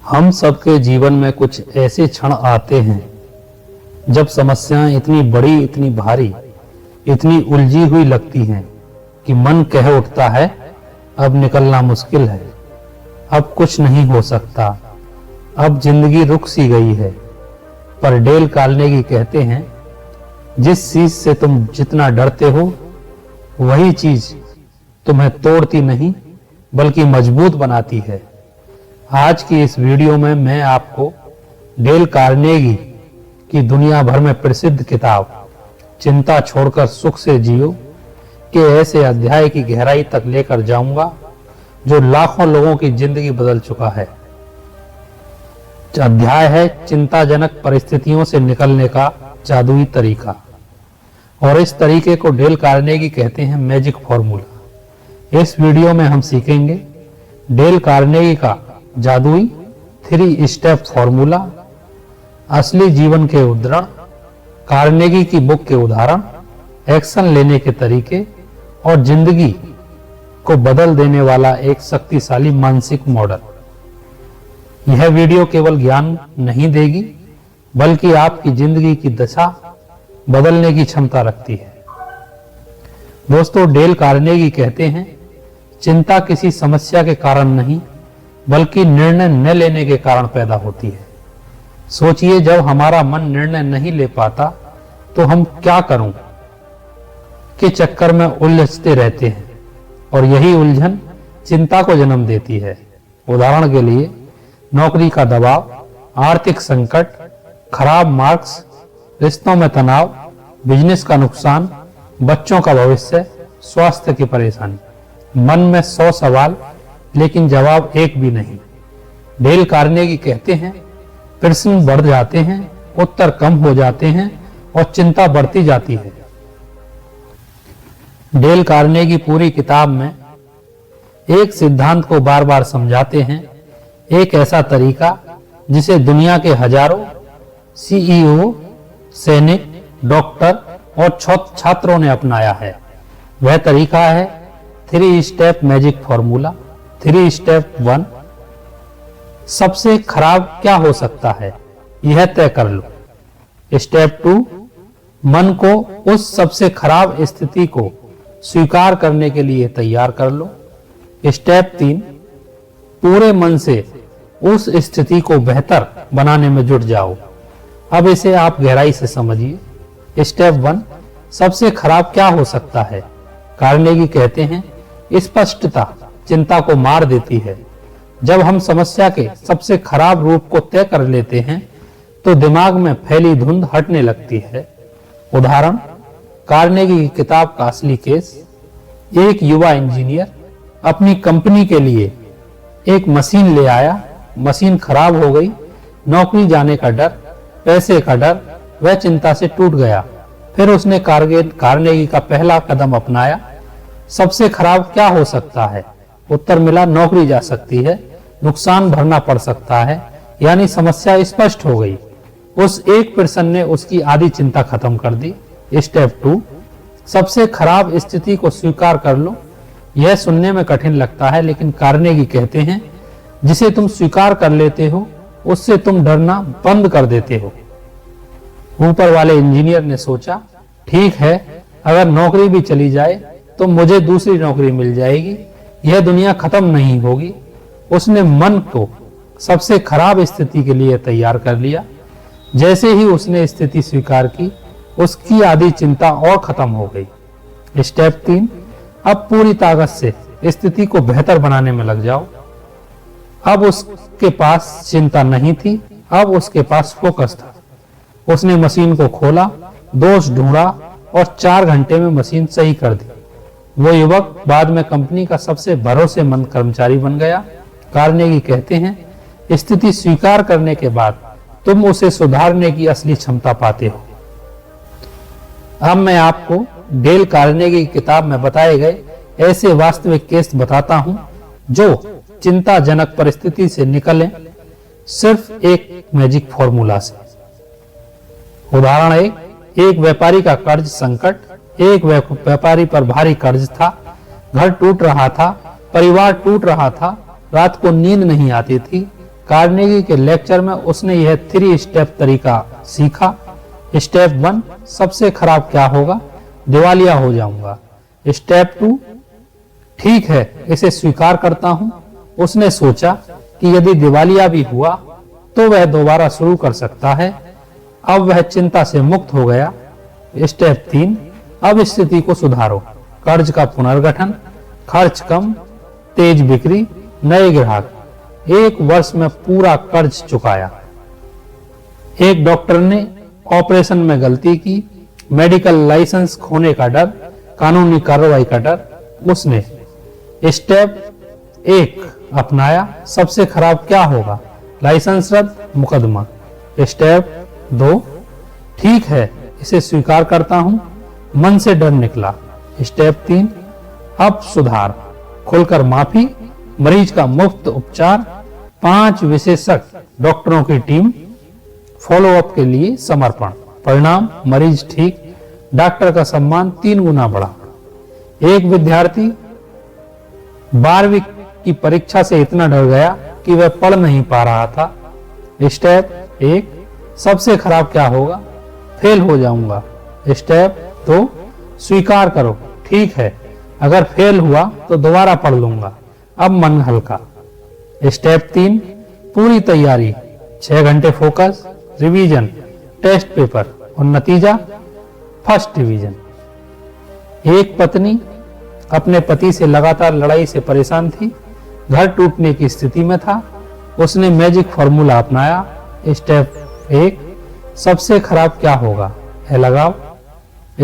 हम सबके जीवन में कुछ ऐसे क्षण आते हैं जब समस्याएं इतनी बड़ी, इतनी भारी, इतनी उलझी हुई लगती हैं कि मन कह उठता है अब निकलना मुश्किल है, अब कुछ नहीं हो सकता, अब जिंदगी रुक सी गई है। पर डेल कार्नेगी कहते हैं जिस चीज से तुम जितना डरते हो वही चीज तुम्हें तोड़ती नहीं बल्कि मजबूत बनाती है। आज की इस वीडियो में मैं आपको डेल कार्नेगी की दुनिया भर में प्रसिद्ध किताब चिंता छोड़कर सुख से जियो के ऐसे अध्याय की गहराई तक लेकर जाऊंगा जो लाखों लोगों की जिंदगी बदल चुका है। अध्याय है चिंताजनक परिस्थितियों से निकलने का जादुई तरीका, और इस तरीके को डेल कार्नेगी कहते हैं मैजिक फॉर्मूला। इस वीडियो में हम सीखेंगे डेल कार्नेगी का जादुई 3 स्टेप फॉर्मूला, असली जीवन के उदाहरण, कार्नेगी की बुक के उदाहरण, एक्शन लेने के तरीके और जिंदगी को बदल देने वाला एक शक्तिशाली मानसिक मॉडल। यह वीडियो केवल ज्ञान नहीं देगी बल्कि आपकी जिंदगी की दशा बदलने की क्षमता रखती है। दोस्तों, डेल कार्नेगी कहते हैं चिंता किसी समस्या के कारण नहीं बल्कि निर्णय न लेने के कारण पैदा होती है। सोचिए, जब हमारा मन निर्णय नहीं ले पाता तो हम क्या करूं के चक्कर में उलझते रहते हैं और यही उलझन चिंता को जन्म देती है। उदाहरण के लिए नौकरी का दबाव, आर्थिक संकट, खराब मार्क्स, रिश्तों में तनाव, बिजनेस का नुकसान, बच्चों का भविष्य, स्वास्थ्य की परेशानी। मन में 100 सवाल लेकिन जवाब एक भी नहीं। डेल कार्नेगी कहते हैं प्रश्न बढ़ जाते हैं, उत्तर कम हो जाते हैं और चिंता बढ़ती जाती है। डेल कार्नेगी पूरी किताब में एक सिद्धांत को बार बार समझाते हैं, एक ऐसा तरीका जिसे दुनिया के हजारों सीईओ, सैनिक, डॉक्टर और छात्रों ने अपनाया है। वह तरीका है 3 स्टेप मैजिक फॉर्मूला। 3 स्टेप 1, सबसे खराब क्या हो सकता है यह तय कर लो। स्टेप 2, मन को उस सबसे खराब स्थिति को स्वीकार करने के लिए तैयार कर लो। स्टेप 3, पूरे मन से उस स्थिति को बेहतर बनाने में जुट जाओ। अब इसे आप गहराई से समझिए। स्टेप 1, सबसे खराब क्या हो सकता है। कार्नेगी कहते हैं स्पष्टता चिंता को मार देती है। जब हम समस्या के सबसे खराब रूप को तय कर लेते हैं तो दिमाग में फैली धुंध हटने लगती है। उदाहरण, कार्नेगी की किताब का असली केस। एक युवा इंजीनियर अपनी कंपनी के लिए एक मशीन ले आया। मशीन खराब हो गई। नौकरी जाने का डर, पैसे का डर, वह चिंता से टूट गया। फिर उसने कार्नेगी का पहला कदम अपनाया। सबसे खराब क्या हो सकता है। उत्तर मिला, नौकरी जा सकती है, नुकसान भरना पड़ सकता है, यानी समस्या स्पष्ट हो गई। उस एक प्रश्न ने उसकी आधी चिंता खत्म कर दी। स्टेप 2, सबसे खराब स्थिति को स्वीकार कर लो। यह सुनने में कठिन लगता है लेकिन कार्नेगी कहते हैं जिसे तुम स्वीकार कर लेते हो उससे तुम डरना बंद कर देते हो। ऊपर वाले इंजीनियर ने सोचा, ठीक है, अगर नौकरी भी चली जाए तो मुझे दूसरी नौकरी मिल जाएगी, यह दुनिया खत्म नहीं होगी। उसने मन को सबसे खराब स्थिति के लिए तैयार कर लिया। जैसे ही उसने स्थिति स्वीकार की उसकी आधी चिंता और खत्म हो गई। स्टेप 3, अब पूरी ताकत से स्थिति को बेहतर बनाने में लग जाओ। अब उसके पास चिंता नहीं थी, अब उसके पास फोकस था। उसने मशीन को खोला, दोष ढूंढा और 4 घंटे में मशीन सही कर दी। वो युवक बाद में कंपनी का सबसे भरोसेमंद कर्मचारी बन गया। कार्नेगी कहते हैं स्थिति स्वीकार करने के बाद तुम उसे सुधारने की असली क्षमता पाते हो। अब मैं आपको डेल कार्नेगी की किताब में बताए गए ऐसे वास्तविक केस बताता हूं जो चिंताजनक परिस्थिति से निकले सिर्फ एक मैजिक फॉर्मूला से। उदाहरण 1, एक व्यापारी का कर्ज संकट। एक व्यापारी पर भारी कर्ज था, घर टूट रहा था, परिवार टूट रहा था, रात को नींद नहीं आती थी, कार्नेगी के लेक्चर में उसने यह 3 स्टेप तरीका सीखा। स्टेप 1, सबसे खराब क्या होगा, दिवालिया हो जाऊंगा। स्टेप 2, ठीक है, इसे स्वीकार करता हूं। उसने सोचा कि यदि दिवालिया भी हुआ तो वह दोबारा शुरू कर सकता है। अब वह चिंता से मुक्त हो गया। स्टेप 3, अब स्थिति को सुधारो, कर्ज का पुनर्गठन, खर्च कम, तेज बिक्री, नए ग्राहक। 1 वर्ष में पूरा कर्ज चुकाया। एक डॉक्टर ने ऑपरेशन में गलती की, मेडिकल लाइसेंस खोने का डर, कानूनी कार्रवाई का डर। उसने स्टेप 1 अपनाया, सबसे खराब क्या होगा, लाइसेंस रद्द, मुकदमा। स्टेप 2, ठीक है, इसे स्वीकार करता हूं, मन से डर निकला। स्टेप 3, अब सुधार, खुलकर माफी, मरीज का मुफ्त उपचार, 5 विशेषज्ञ डॉक्टरों की टीम, फॉलोअप के लिए समर्पण। परिणाम, मरीज ठीक, डॉक्टर का सम्मान 3 गुना बढ़ा। एक विद्यार्थी 12वीं की परीक्षा से इतना डर गया कि वह पढ़ नहीं पा रहा था। स्टेप 1, सबसे खराब क्या होगा, फेल हो जाऊंगा। स्टेप 2, स्वीकार करो, ठीक है, अगर फेल हुआ तो दोबारा पढ़ लूंगा, अब मन हल्का। स्टेप 3, पूरी तैयारी, 6 घंटे फोकस, रिवीजन, टेस्ट पेपर और नतीजा फर्स्ट डिवीजन। एक पत्नी अपने पति से लगातार लड़ाई से परेशान थी, घर टूटने की स्थिति में था। उसने मैजिक फॉर्मूला अपनाया। स्टेप 1, सबसे खराब क्या होगा, है लगाव।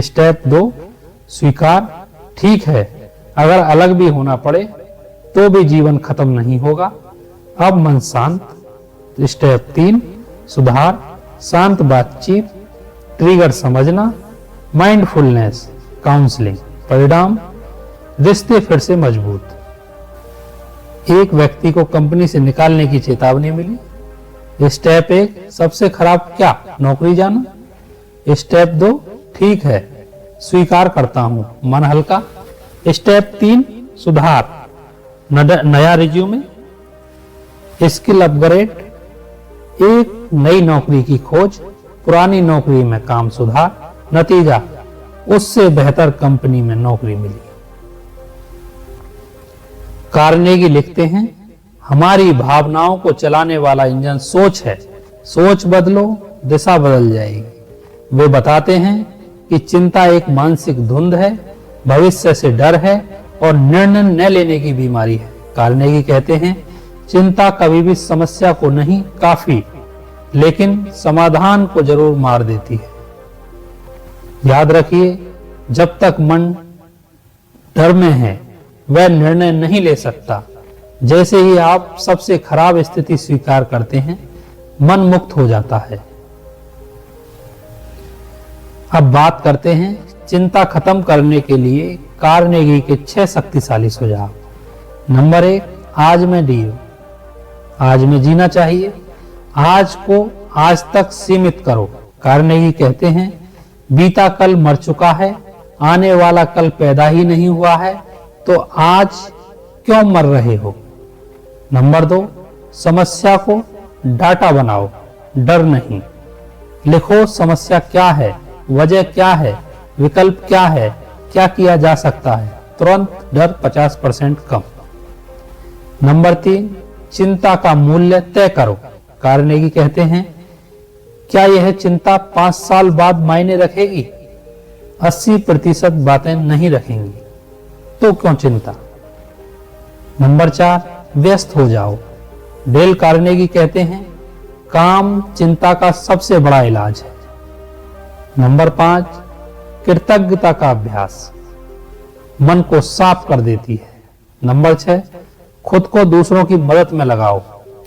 स्टेप 2, स्वीकार, ठीक है, अगर अलग भी होना पड़े तो भी जीवन खत्म नहीं होगा, अब मन शांत। स्टेप 3, सुधार, शांत बातचीत, ट्रिगर समझना, माइंडफुलनेस, काउंसलिंग। परिणाम, रिश्ते फिर से मजबूत। एक व्यक्ति को कंपनी से निकालने की चेतावनी मिली। स्टेप 1, सबसे खराब क्या, नौकरी जाना। स्टेप 2, ठीक है, स्वीकार करता हूं, मन हल्का। स्टेप 3, सुधार, नया रिज्यूमे, स्किल अपग्रेड, एक नई नौकरी की खोज, पुरानी नौकरी में काम सुधार। नतीजा, उससे बेहतर कंपनी में नौकरी मिली। कार्नेगी लिखते हैं, हमारी भावनाओं को चलाने वाला इंजन सोच है, सोच बदलो, दिशा बदल जाएगी। वे बताते हैं कि चिंता एक मानसिक धुंध है, भविष्य से डर है और निर्णय न लेने की बीमारी है। कार्नेगी कहते हैं, चिंता कभी भी समस्या को नहीं, काफी, लेकिन समाधान को जरूर मार देती है। याद रखिए, जब तक मन डर में है वह निर्णय नहीं ले सकता। जैसे ही आप सबसे खराब स्थिति स्वीकार करते हैं, मन मुक्त हो जाता है। अब बात करते हैं चिंता खत्म करने के लिए कार्नेगी के 6 शक्तिशाली सुझाव। नंबर 1, आज में जियो, आज में जीना चाहिए। आज को आज तक सीमित करो। कार्नेगी कहते हैं, बीता कल मर चुका है, आने वाला कल पैदा ही नहीं हुआ है, तो आज क्यों मर रहे हो। नंबर 2, समस्या को डाटा बनाओ, डर नहीं। लिखो समस्या क्या है, वजह क्या है, विकल्प क्या है, क्या किया जा सकता है। तुरंत डर 50% कम। नंबर 3, चिंता का मूल्य तय करो। कार्नेगी कहते हैं, क्या यह चिंता 5 साल बाद मायने रखेगी? 80% बातें नहीं रखेंगी, तो क्यों चिंता। नंबर 4, व्यस्त हो जाओ। डेल कार्नेगी कहते हैं, काम चिंता का सबसे बड़ा इलाज है। नंबर 5, कृतज्ञता का अभ्यास मन को साफ कर देती है। नंबर 6, खुद को दूसरों की मदद में लगाओ।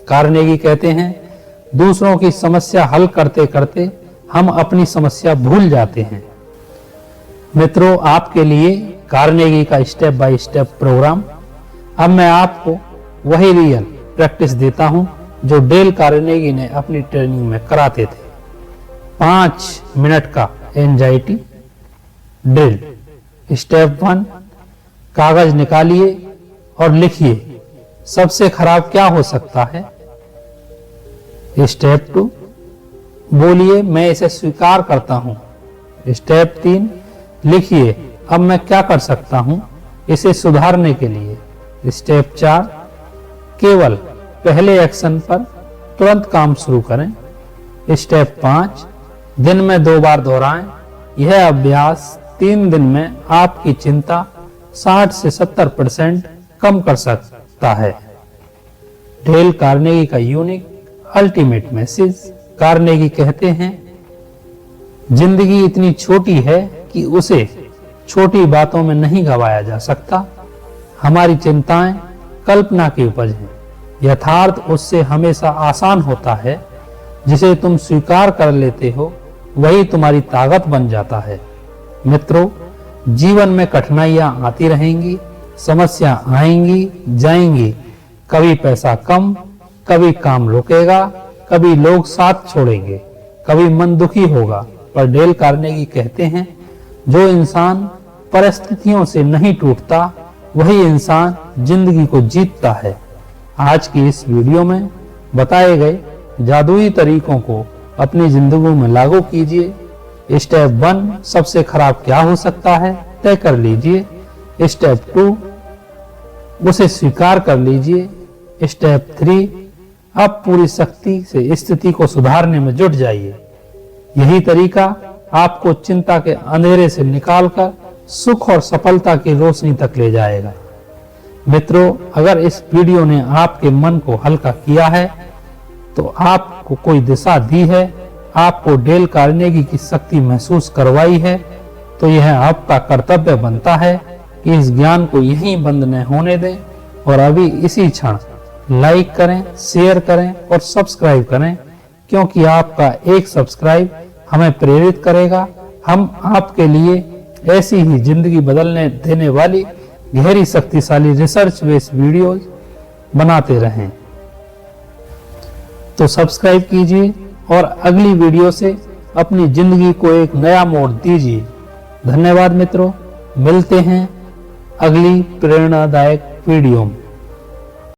कार्नेगी कहते हैं, दूसरों की समस्या हल करते करते हम अपनी समस्या भूल जाते हैं। मित्रों, आपके लिए कार्नेगी का स्टेप बाय स्टेप प्रोग्राम। अब मैं आपको वही रियल प्रैक्टिस देता हूं जो डेल कार्नेगी ने अपनी ट्रेनिंग में कराते थे। 5 मिनट का एंजाइटी ड्रिल। स्टेप 1, कागज निकालिए और लिखिए, सबसे खराब क्या हो सकता है। स्टेप 2, बोलिए मैं इसे स्वीकार करता हूँ। स्टेप 3, लिखिए अब मैं क्या कर सकता हूँ इसे सुधारने के लिए। स्टेप 4, केवल पहले एक्शन पर तुरंत काम शुरू करें। स्टेप 5, दिन में 2 बार दोहराएं। यह अभ्यास 3 दिन में आपकी चिंता 60 से 70% कम कर सकता है। डेल कार्नेगी का यूनिक अल्टीमेट मैसेज। कार्नेगी कहते हैं, जिंदगी इतनी छोटी है कि उसे छोटी बातों में नहीं गंवाया जा सकता। हमारी चिंताएं कल्पना की उपज हैं, यथार्थ उससे हमेशा आसान होता है। जिसे तुम स्वीकार कर लेते हो वही तुम्हारी ताकत बन जाता है। मित्रों, जीवन में कठिनाइयां आती रहेंगी, समस्या आएंगी जाएंगी, कभी पैसा कम, कभी काम रुकेगा, कभी लोग साथ छोड़ेंगे, कभी मन दुखी होगा। पर डेल कार्नेगी कहते हैं, जो इंसान परिस्थितियों से नहीं टूटता वही इंसान जिंदगी को जीतता है। आज की इस वीडियो में बताए गए जादुई तरीकों को अपनी जिंदगी में लागू कीजिए। स्टेप 1, सबसे खराब क्या हो सकता है तय कर लीजिए। स्टेप 2, उसे स्वीकार कर लीजिए। स्टेप 3, अब पूरी शक्ति से स्थिति को सुधारने में जुट जाइए। यही तरीका आपको चिंता के अंधेरे से निकालकर सुख और सफलता की रोशनी तक ले जाएगा। मित्रों, अगर इस वीडियो ने आपके मन को हल्का किया है तो आपको कोई दिशा दी है, आपको डेल कार्नेगी की शक्ति महसूस करवाई है, तो यह आपका कर्तव्य बनता है कि इस ज्ञान को यहीं बंद न होने दें और अभी इसी क्षण लाइक करें, शेयर करें और सब्सक्राइब करें, क्योंकि आपका एक सब्सक्राइब हमें प्रेरित करेगा। हम आपके लिए ऐसी ही जिंदगी बदलने देने वाली गहरी शक्तिशाली रिसर्च बेस्ड वीडियोज बनाते रहें। तो सब्सक्राइब कीजिए और अगली वीडियो से अपनी जिंदगी को एक नया मोड़ दीजिए। धन्यवाद मित्रों, मिलते हैं अगली प्रेरणादायक वीडियो में।